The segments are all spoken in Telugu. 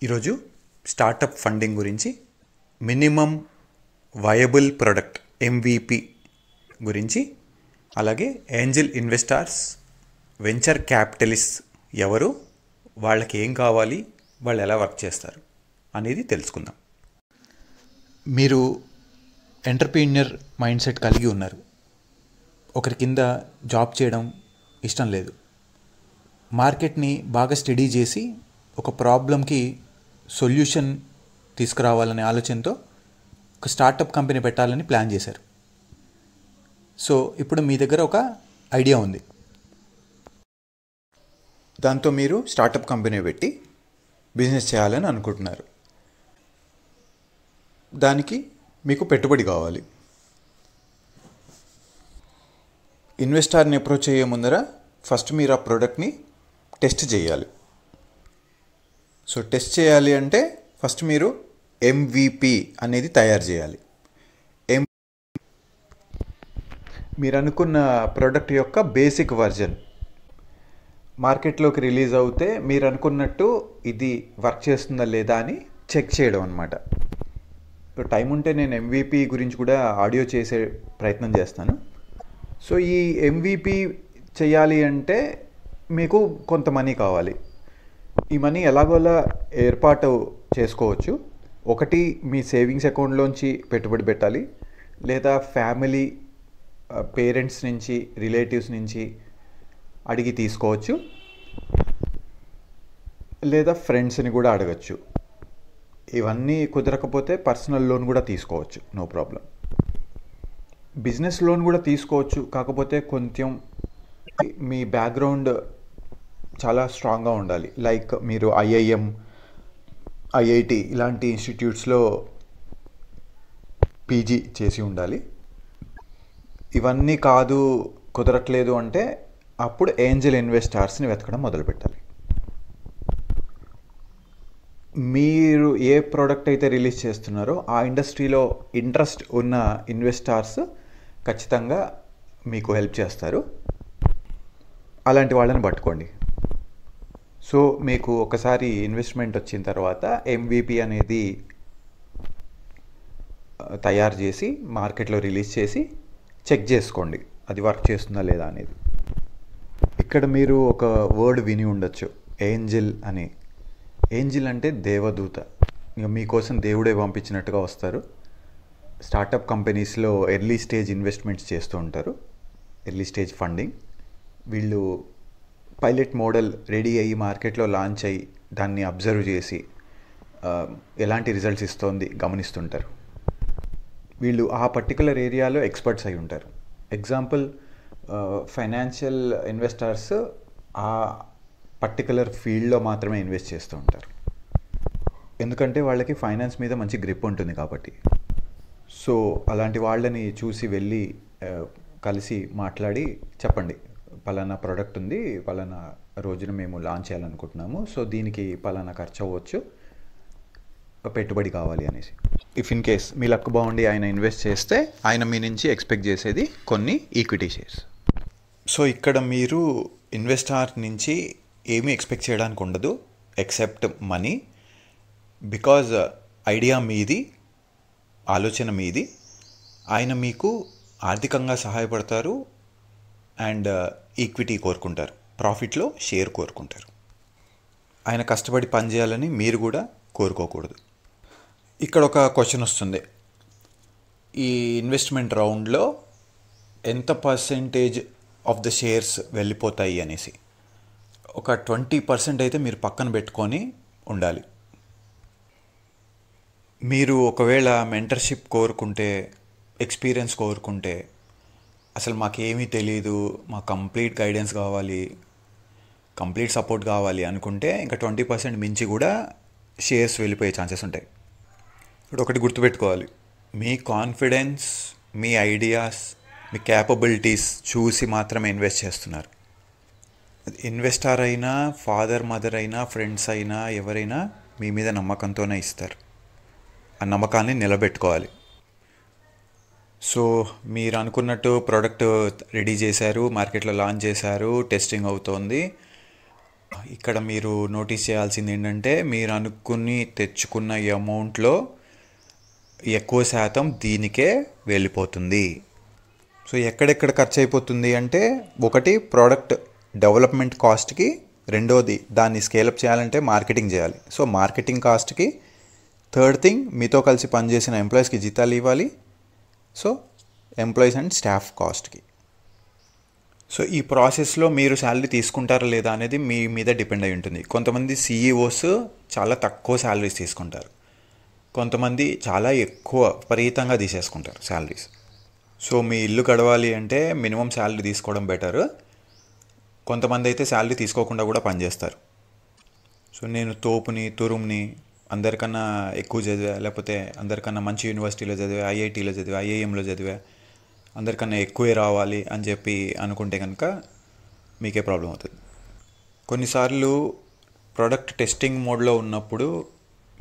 ఈరోజు స్టార్టప్ ఫండింగ్ గురించి, మినిమం వయబుల్ ప్రొడక్ట్ MVP గురించి, అలాగే ఏంజల్ ఇన్వెస్టార్స్, వెంచర్ క్యాపిటలిస్ట్ ఎవరు, వాళ్ళకి ఏం కావాలి, వాళ్ళు ఎలా వర్క్ చేస్తారు అనేది తెలుసుకుందాం. మీరు ఎంటర్ప్రీనియర్ మైండ్ సెట్ కలిగి ఉన్నారు. ఒకరి కింద జాబ్ చేయడం ఇష్టం లేదు. మార్కెట్ని బాగా స్టడీ చేసి ఒక ప్రాబ్లంకి సొల్యూషన్ తీసుకురావాలనే ఆలోచనతో ఒక స్టార్టప్ కంపెనీ పెట్టాలని ప్లాన్ చేశారు. సో ఇప్పుడు మీ దగ్గర ఒక ఐడియా ఉంది. దాంతో మీరు స్టార్టప్ కంపెనీ పెట్టి బిజినెస్ చేయాలని అనుకుంటున్నారు. దానికి మీకు పెట్టుబడి కావాలి. ఇన్వెస్టార్ని అప్రోచ్ అయ్యే ముందర ఫస్ట్ మీరు ఆ ప్రోడక్ట్ని టెస్ట్ చేయాలి. సో టెస్ట్ చేయాలి అంటే ఫస్ట్ మీరు MVP అనేది తయారు చేయాలి. మీరు అనుకున్న ప్రోడక్ట్ యొక్క బేసిక్ వర్జన్ మార్కెట్లోకి రిలీజ్ అవుతే మీరు అనుకున్నట్టు ఇది వర్క్ చేస్తుందా లేదా అని చెక్ చేయడం అన్నమాట. టైం ఉంటే నేను MVP గురించి కూడా ఆడియో చేసే ప్రయత్నం చేస్తాను. సో ఈ MVP చేయాలి అంటే మీకు కొంత మనీ కావాలి. ఈ మనీ ఎలాగోలా ఏర్పాటు చేసుకోవచ్చు. ఒకటి మీ సేవింగ్స్ అకౌంట్లోంచి పెట్టుబడి పెట్టాలి, లేదా ఫ్యామిలీ, పేరెంట్స్ నుంచి, రిలేటివ్స్ నుంచి అడిగి తీసుకోవచ్చు, లేదా ఫ్రెండ్స్ని కూడా అడగచ్చు. ఇవన్నీ కుదరకపోతే పర్సనల్ లోన్ కూడా తీసుకోవచ్చు, నో ప్రాబ్లం. బిజినెస్ లోన్ కూడా తీసుకోవచ్చు, కాకపోతే కొంచెం మీ బ్యాక్గ్రౌండ్ చాలా స్ట్రాంగ్గా ఉండాలి. లైక్ మీరు IIM, IIT ఇలాంటి ఇన్స్టిట్యూట్స్లో PG చేసి ఉండాలి. ఇవన్నీ కాదు, కుదరట్లేదు అంటే అప్పుడు ఏంజల్ ఇన్వెస్టార్స్ని వెతకడం మొదలుపెట్టాలి. మీరు ఏ ప్రోడక్ట్ అయితే రిలీజ్ చేస్తున్నారో ఆ ఇండస్ట్రీలో ఇంట్రెస్ట్ ఉన్న ఇన్వెస్టార్స్ ఖచ్చితంగా మీకు హెల్ప్ చేస్తారు. అలాంటి వాళ్ళని పట్టుకోండి. సో మీకు ఒకసారి ఇన్వెస్ట్మెంట్ వచ్చిన తర్వాత MVP అనేది తయారు చేసి మార్కెట్లో రిలీజ్ చేసి చెక్ చేసుకోండి అది వర్క్ చేస్తుందా లేదా అనేది. ఇక్కడ మీరు ఒక వర్డ్ విని ఉండొచ్చు, ఏంజల్ అని. ఏంజల్ అంటే దేవదూత. ఇక మీకోసం దేవుడే పంపించినట్టుగా వస్తారు. స్టార్టప్ కంపెనీస్లో ఎర్లీ స్టేజ్ ఇన్వెస్ట్మెంట్స్ చేస్తూ ఉంటారు, ఎర్లీ స్టేజ్ ఫండింగ్. వీళ్ళు పైలట్ మోడల్ రెడీ అయ్యి మార్కెట్లో లాంచ్ అయ్యి దాన్ని అబ్జర్వ్ చేసి ఎలాంటి రిజల్ట్స్ ఇస్తోంది గమనిస్తుంటారు. వీళ్ళు ఆ పర్టికులర్ ఏరియాలో ఎక్స్పర్ట్స్ అయి ఉంటారు. ఎగ్జాంపుల్, ఫైనాన్షియల్ ఇన్వెస్టర్స్ ఆ పర్టికులర్ ఫీల్డ్లో మాత్రమే ఇన్వెస్ట్ చేస్తూ ఉంటారు, ఎందుకంటే వాళ్ళకి ఫైనాన్స్ మీద మంచి గ్రిప్ ఉంటుంది కాబట్టి. సో అలాంటి వాళ్ళని చూసి వెళ్ళి కలిసి మాట్లాడి చెప్పండి, పలానా ప్రోడక్ట్ ఉంది, పలానా రోజున మేము లాంచ్ చేయాలనుకుంటున్నాము, సో దీనికి పలానా ఖర్చు అవ్వచ్చు, పెట్టుబడి కావాలి అనేసి. If in case me luck బాగుండి ఆయన ఇన్వెస్ట్ చేస్తే ఆయన మీ నుంచి ఎక్స్పెక్ట్ చేసేది కొన్ని ఈక్విటీ షేర్స్. సో ఇక్కడ మీరు ఇన్వెస్టార్ నుంచి ఏమీ ఎక్స్పెక్ట్ చేయడానికి ఉండదు ఎక్సెప్ట్ మనీ. బికాజ్ ఐడియా మీది, ఆలోచన మీది. ఆయన మీకు ఆర్థికంగా సహాయపడతారు అండ్ ఈక్విటీ కోరుకుంటారు, ప్రాఫిట్లో షేర్ కోరుకుంటారు. ఆయన కష్టపడి పనిచేయాలని మీరు కూడా కోరుకోకూడదు. ఇక్కడ ఒక క్వశ్చన్ వస్తుంది, ఈ ఇన్వెస్ట్మెంట్ రౌండ్లో ఎంత పర్సెంటేజ్ ఆఫ్ ద షేర్స్ వెళ్ళిపోతాయి అనేసి. ఒక 20% అయితే మీరు పక్కన పెట్టుకొని ఉండాలి. మీరు ఒకవేళ మెంటర్షిప్ కోరుకుంటే, ఎక్స్పీరియన్స్ కోరుకుంటే, అసలు మాకేమీ తెలీదు, మాకు కంప్లీట్ గైడెన్స్ కావాలి, కంప్లీట్ సపోర్ట్ కావాలి అనుకుంటే ఇంకా 20% మించి కూడా షేర్స్ వెళ్ళిపోయే ఛాన్సెస్ ఉంటాయి. ఇప్పుడు ఒకటి గుర్తుపెట్టుకోవాలి, మీ కాన్ఫిడెన్స్, మీ ఐడియాస్, మీ క్యాపబిలిటీస్ చూసి మాత్రమే ఇన్వెస్ట్ చేస్తున్నారు. ఇన్వెస్టర్ అయినా, ఫాదర్ మదర్ అయినా, ఫ్రెండ్స్ అయినా, ఎవరైనా మీ మీద నమ్మకంతోనే ఇస్తారు. ఆ నమ్మకాన్ని నిలబెట్టుకోవాలి. సో మీరు అనుకున్నట్టు ప్రోడక్ట్ రెడీ చేశారు, మార్కెట్లో లాంచ్ చేశారు, టెస్టింగ్ అవుతోంది, ఇక్కడ మీరు నోటీస్ చేయాల్సింది ఏంటంటే మీరు అనుకుని తెచ్చుకున్న ఈ అమౌంట్లో ఎక్కువ శాతం దీనికే వెళ్ళిపోతుంది. సో ఎక్కడెక్కడ ఖర్చు అయిపోతుంది అంటే, ఒకటి ప్రోడక్ట్ డెవలప్మెంట్ కాస్ట్కి, రెండోది దాన్ని స్కేలప్ చేయాలంటే మార్కెటింగ్ చేయాలి. సో మార్కెటింగ్ కాస్ట్కి, థర్డ్ థింగ్ మీతో కలిసి పనిచేసిన ఎంప్లాయీస్కి జీతాలు ఇవ్వాలి. సో ఎంప్లాయీస్ అండ్ స్టాఫ్ కాస్ట్కి. సో ఈ ప్రాసెస్లో మీరు శాలరీ తీసుకుంటారా లేదా అనేది మీ మీద డిపెండ్ అయి ఉంటుంది. కొంతమంది సీఈఓస్ చాలా తక్కువ శాలరీస్ తీసుకుంటారు, కొంతమంది చాలా ఎక్కువ విపరీతంగా తీసేసుకుంటారు శాలరీస్. సో మీ ఇల్లు గడవాలి అంటే మినిమం శాలరీ తీసుకోవడం బెటర్. కొంతమంది అయితే శాలరీ తీసుకోకుండా కూడా పనిచేస్తారు. సో నేను తోపుని తురుముని అందరికన్నా ఎక్కువ చదివా, లేకపోతే అందరికన్నా మంచి యూనివర్సిటీలో చదివా, ఐఐటీలో చదివా, ఐఐఎంలో చదివా, అందరికన్నా ఎక్కువే రావాలి అని చెప్పి అనుకుంటే కనుక మీకే ప్రాబ్లం అవుతుంది. కొన్నిసార్లు ప్రోడక్ట్ టెస్టింగ్ మోడ్లో ఉన్నప్పుడు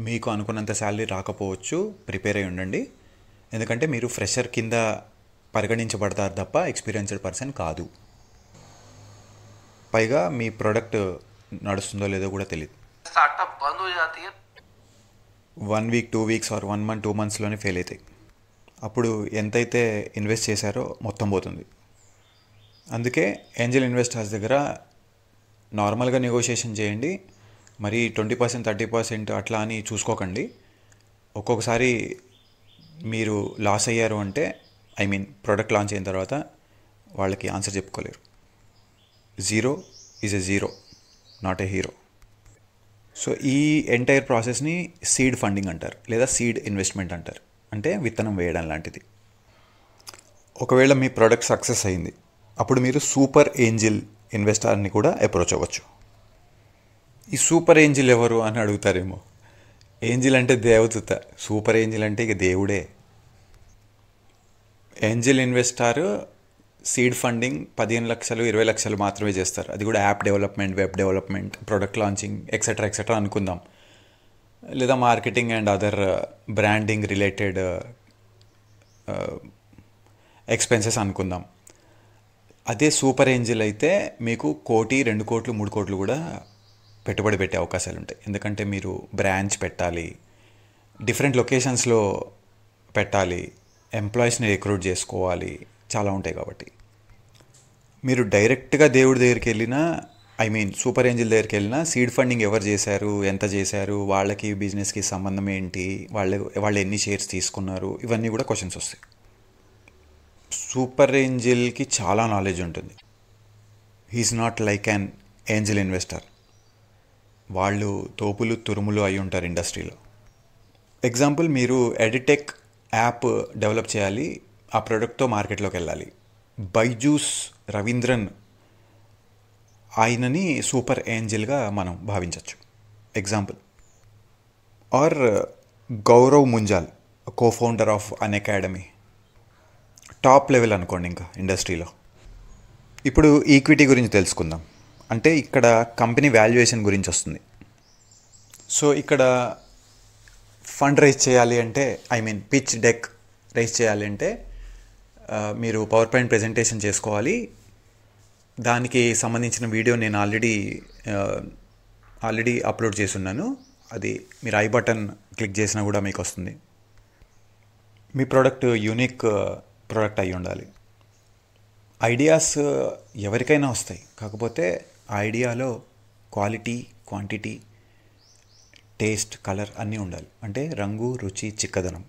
మీకు అనుకున్నంత శాలరీ రాకపోవచ్చు. ప్రిపేర్ అయి ఉండండి, ఎందుకంటే మీరు ఫ్రెషర్ కింద పరిగణించబడతారు తప్ప ఎక్స్పీరియన్స్డ్ పర్సన్ కాదు. పైగా మీ ప్రోడక్ట్ నడుస్తుందో లేదో కూడా తెలియదు. 1 వీక్ 2 వీక్స్ ఆర్ 1 మంత్ 2 మంత్స్లోనే ఫెయిల్ అవుతాయి. అప్పుడు ఎంతైతే ఇన్వెస్ట్ చేశారో మొత్తం పోతుంది. అందుకే ఏంజల్ ఇన్వెస్టర్స్ దగ్గర నార్మల్గా నెగోషియేషన్ చేయండి. మరి 20% 30% అట్లా అని చూసుకోకండి. ఒక్కొక్కసారి మీరు లాస్ అయ్యారు అంటే, ప్రోడక్ట్ లాంచ్ అయిన తర్వాత వాళ్ళకి ఆన్సర్ చెప్పుకోలేరు. Zero is a zero, not a hero. So ఈ ఎంటైర్ ప్రాసెస్ని సీడ్ ఫండింగ్ అంటారు, లేదా సీడ్ ఇన్వెస్ట్మెంట్ అంటారు. అంటే విత్తనం వేయడం లాంటిది. ఒకవేళ మీ ప్రోడక్ట్ సక్సెస్ అయింది, అప్పుడు మీరు సూపర్ ఏంజిల్ ఇన్వెస్టర్ని కూడా అప్రోచ్ అవ్వచ్చు. ఈ సూపర్ ఏంజిల్ ఎవరు అని అడుగుతారేమో. ఏంజిల్ అంటే దేవదూత, సూపర్ ఏంజిల్ అంటే ఇక దేవుడే. ఏంజిల్ ఇన్వెస్టర్ సీడ్ ఫండింగ్ 15 లక్షలు 20 లక్షలు మాత్రమే చేస్తారు. అది కూడా app development, web development, product launching etcetera అనుకుందాం. లేదా marketing and other branding related expenses అనుకుందాం. అదే సూపర్ ఏంజిల్ అయితే మీకు 1 కోటి 2 కోట్లు 3 కోట్లు కూడా పెట్టుబడి పెట్టే అవకాశాలు ఉంటాయి. ఎందుకంటే మీరు బ్రాంచ్ పెట్టాలి, డిఫరెంట్ లొకేషన్స్లో పెట్టాలి, ఎంప్లాయీస్ని రిక్రూట్ చేసుకోవాలి, చాలా ఉంటాయి. కాబట్టి మీరు డైరెక్ట్గా దేవుడి దగ్గరికి వెళ్ళినా, సూపర్ ఏంజిల్ దగ్గరికి వెళ్ళినా, సీడ్ ఫండింగ్ ఎవరు చేశారు, ఎంత చేశారు, వాళ్ళకి బిజినెస్కి సంబంధం ఏంటి, వాళ్ళు ఎన్ని షేర్స్ తీసుకున్నారు, ఇవన్నీ కూడా క్వశ్చన్స్ వస్తాయి. సూపర్ ఏంజిల్కి చాలా నాలెడ్జ్ ఉంటుంది. He's not like an angel investor. వాళ్ళు తోపులు తురుములు అయి ఉంటారు ఇండస్ట్రీలో. ఎగ్జాంపుల్, మీరు ఎడిటెక్ యాప్ డెవలప్ చేయాలి, ఆ ప్రోడక్ట్తో మార్కెట్లోకి వెళ్ళాలి. బైజూస్ రవీంద్రన్, ఆయనని సూపర్ ఏంజిల్గా మనం భావించవచ్చు example. Or Gaurav Munjal, cofounder of Unacademy, top level అనుకోండి ఇంకా ఇండస్ట్రీలో. ఇప్పుడు ఈక్విటీ గురించి తెలుసుకుందాం. అంటే ఇక్కడ కంపెనీ వాల్యుయేషన్ గురించి వస్తుంది. సో ఇక్కడ ఫండ్ రైజ్ చేయాలి అంటే, పిచ్ డెక్ రైజ్ చేయాలి అంటే మీరు పవర్ పాయింట్ ప్రెజెంటేషన్ చేసుకోవాలి. దానికి సంబంధించిన వీడియో నేను ఆల్రెడీ అప్లోడ్ చేసి ఉన్నాను. అది మీరు ఐ బటన్ క్లిక్ చేసినా కూడా మీకు వస్తుంది. మీ ప్రోడక్ట్ యూనిక్ ప్రోడక్ట్ అయి ఉండాలి. ఐడియాస్ ఎవరికైనా వస్తాయి, కాకపోతే ఆ ఐడియాలో క్వాలిటీ, క్వాంటిటీ, టేస్ట్, కలర్ అన్నీ ఉండాలి. అంటే రంగు, రుచి, చిక్కదనం.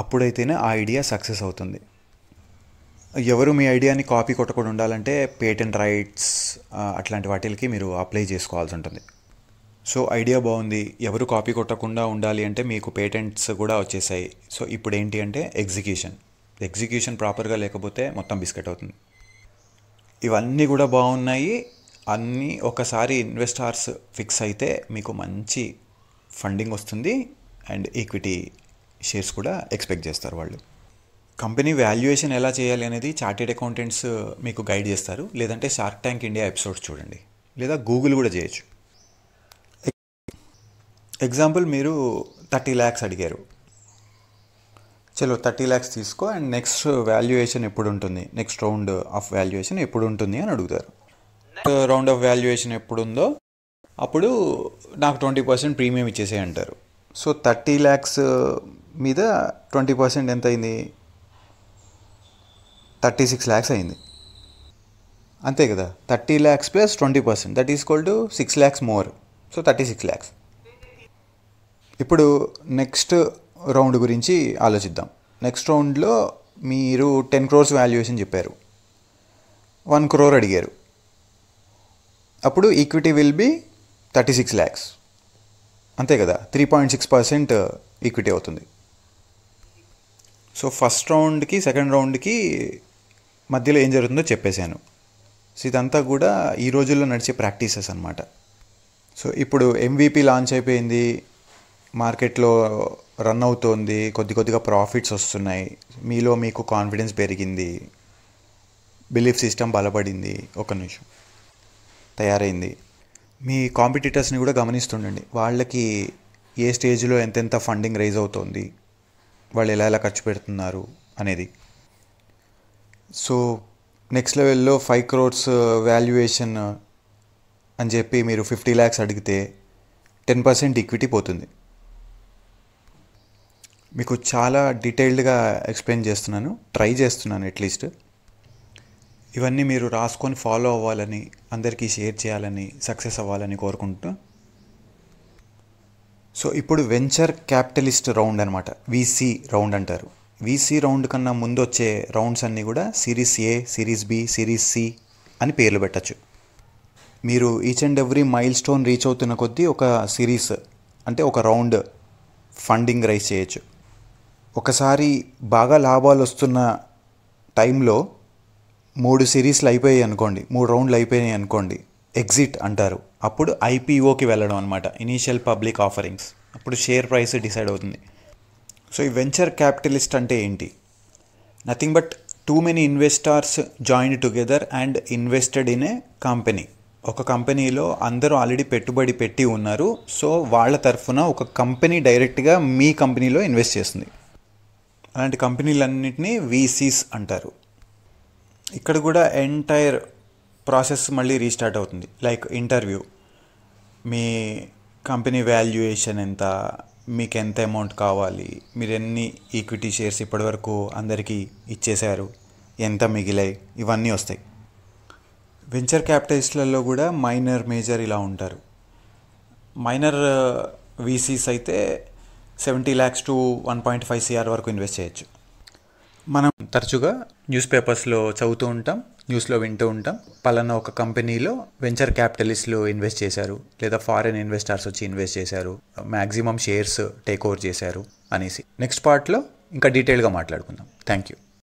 అప్పుడైతేనే ఆ ఐడియా సక్సెస్ అవుతుంది. ఎవరు మీ ఐడియాని కాపీ కొట్టకుండా ఉండాలంటే పేటెంట్ రైట్స్ అట్లాంటి వాటికి మీరు అప్లై చేసుకోవాల్సి ఉంటుంది. సో ఐడియా బాగుంది, ఎవరు కాపీ కొట్టకుండా ఉండాలి అంటే మీకు పేటెంట్స్ కూడా వచ్చేసాయి. సో ఇప్పుడు ఏంటి అంటే ఎగ్జిక్యూషన్ ప్రాపర్గా లేకపోతే మొత్తం బిస్కెట్ అవుతుంది. ఇవన్నీ కూడా బాగున్నాయి, అన్నీ ఒకసారి ఇన్వెస్టర్స్ ఫిక్స్ అయితే మీకు మంచి ఫండింగ్ వస్తుంది అండ్ ఈక్విటీ షేర్స్ కూడా ఎక్స్పెక్ట్ చేస్తారు వాళ్ళు. కంపెనీ వాల్యుయేషన్ ఎలా చేయాలి అనేది చార్టెడ్ అకౌంటెంట్స్ మీకు గైడ్ చేస్తారు. లేదంటే షార్క్ ట్యాంక్ ఇండియా ఎపిసోడ్స్ చూడండి, లేదా గూగుల్ కూడా చేయొచ్చు. ఎగ్జాంపుల్, మీరు 30 lakhs అడిగారు. చలో 30 lakhs తీసుకో అండ్ నెక్స్ట్ వాల్యుయేషన్ ఎప్పుడు ఉంటుంది, నెక్స్ట్ రౌండ్ ఆఫ్ వాల్యుయేషన్ ఎప్పుడు ఉంటుంది అని అడుగుతారు. రౌండ్ ఆఫ్ వాల్యుయేషన్ ఎప్పుడు ఉందో అప్పుడు నాకు 20% ప్రీమియం ఇచ్చేసే అంటారు. సో 30 lakhs మీద 20% ఎంత అయింది? 36 lakhs అయింది. అంతే కదా, 30 lakhs plus 20%, that is equal to 6 lakhs more. So 36 lakhs. ఇప్పుడు నెక్స్ట్ రౌండ్ గురించి ఆలోచిద్దాం. నెక్స్ట్ రౌండ్లో మీరు 10 crores వాల్యుయేషన్ చెప్పారు, 1 crore అడిగారు. అప్పుడు ఈక్విటీ విల్ బి 36 lakhs. అంతే కదా, 3.6% ఈక్విటీ అవుతుంది. సో ఫస్ట్ రౌండ్కి సెకండ్ రౌండ్కి మధ్యలో ఏం జరుగుతుందో చెప్పేశాను. సో ఇదంతా కూడా ఈ రోజుల్లో నడిచే ప్రాక్టీసెస్ అనమాట. సో ఇప్పుడు MVP లాంచ్ అయిపోయింది, మార్కెట్లో రన్ అవుతోంది, కొద్దిగా ప్రాఫిట్స్ వస్తున్నాయి, మీలో మీకు కాన్ఫిడెన్స్ పెరిగింది, బిలీఫ్ సిస్టమ్ బలపడింది, ఒక నిమిషం తయారైంది. మీ కాంపిటీటర్స్ని కూడా గమనిస్తుండండి, వాళ్ళకి ఏ స్టేజ్లో ఎంతెంత ఫండింగ్ రైజ్ అవుతోంది, వాళ్ళు ఎలా ఖర్చు పెడుతున్నారు అనేది. సో నెక్స్ట్ లెవెల్లో 5 crores వాల్యుయేషన్ అని చెప్పి మీరు 50 lakhs అడిగితే 10% ఈక్విటీ పోతుంది. మీకు చాలా డీటెయిల్డ్గా ఎక్స్ప్లెయిన్ చేస్తున్నాను, ట్రై చేస్తున్నాను అట్లీస్ట్. ఇవన్నీ మీరు రాసుకొని ఫాలో అవ్వాలని, అందరికీ షేర్ చేయాలని, సక్సెస్ అవ్వాలని కోరుకుంటూ. సో ఇప్పుడు వెంచర్ క్యాపిటలిస్ట్ రౌండ్ అనమాట, VC రౌండ్ అంటారు. VC రౌండ్ కన్నా ముందు వచ్చే రౌండ్స్ అన్నీ కూడా series A, series B, series C అని పేర్లు పెట్టచ్చు. మీరు each and every mile stone reach అవుతున్న కొద్దీ ఒక సిరీస్ అంటే ఒక రౌండ్ ఫండింగ్ రైజ్ చేయొచ్చు. ఒకసారి బాగా లాభాలు వస్తున్న టైంలో 3 సిరీస్లు అయిపోయాయి అనుకోండి, 3 రౌండ్లు అయిపోయాయి అనుకోండి, ఎగ్జిట్ అంటారు. అప్పుడు IPOకి వెళ్ళడం అనమాట, ఇనీషియల్ పబ్లిక్ ఆఫరింగ్స్. అప్పుడు షేర్ ప్రైస్ డిసైడ్ అవుతుంది. సో ఈ వెంచర్ క్యాపిటలిస్ట్ అంటే ఏంటి? Nothing but too many investors join together and invested in a company. ఒక కంపెనీలో అందరూ ఆల్రెడీ పెట్టుబడి పెట్టి ఉన్నారు, సో వాళ్ళ తరఫున ఒక కంపెనీ డైరెక్ట్గా మీ కంపెనీలో ఇన్వెస్ట్ చేస్తుంది. అలాంటి కంపెనీలన్నింటినీ VCs అంటారు. ఇక్కడ కూడా ఎంటైర్ ప్రాసెస్ మళ్ళీ రీస్టార్ట్ అవుతుంది. లైక్ ఇంటర్వ్యూ, మీ కంపెనీ వాల్యుయేషన్ ఎంత, మీకు ఎంత అమౌంట్ కావాలి, మీరు ఎన్ని ఈక్విటీ షేర్స్ ఇప్పటివరకు అందరికీ ఇచ్చేశారు, ఎంత మిగిలాయి, ఇవన్నీ వస్తాయి. వెంచర్ క్యాపిటలిస్ట్లలో కూడా మైనర్, మేజర్ ఇలా ఉంటారు. మైనర్ VCs అయితే 70 lakhs to 1.5 crore వరకు ఇన్వెస్ట్ చేయొచ్చు. మనం తరచుగా న్యూస్ పేపర్స్లో చదువుతూ ఉంటాం, న్యూస్లో వింటూ ఉంటాం, పలానా ఒక కంపెనీలో వెంచర్ క్యాపిటలిస్ట్లు ఇన్వెస్ట్ చేశారు, లేదా ఫారెన్ ఇన్వెస్టర్స్ వచ్చి ఇన్వెస్ట్ చేశారు, మ్యాక్సిమం షేర్స్ టేక్ ఓవర్ చేశారు అనేసి. నెక్స్ట్ పార్ట్లో ఇంకా డీటెయిల్గా మాట్లాడుకుందాం. Thank you.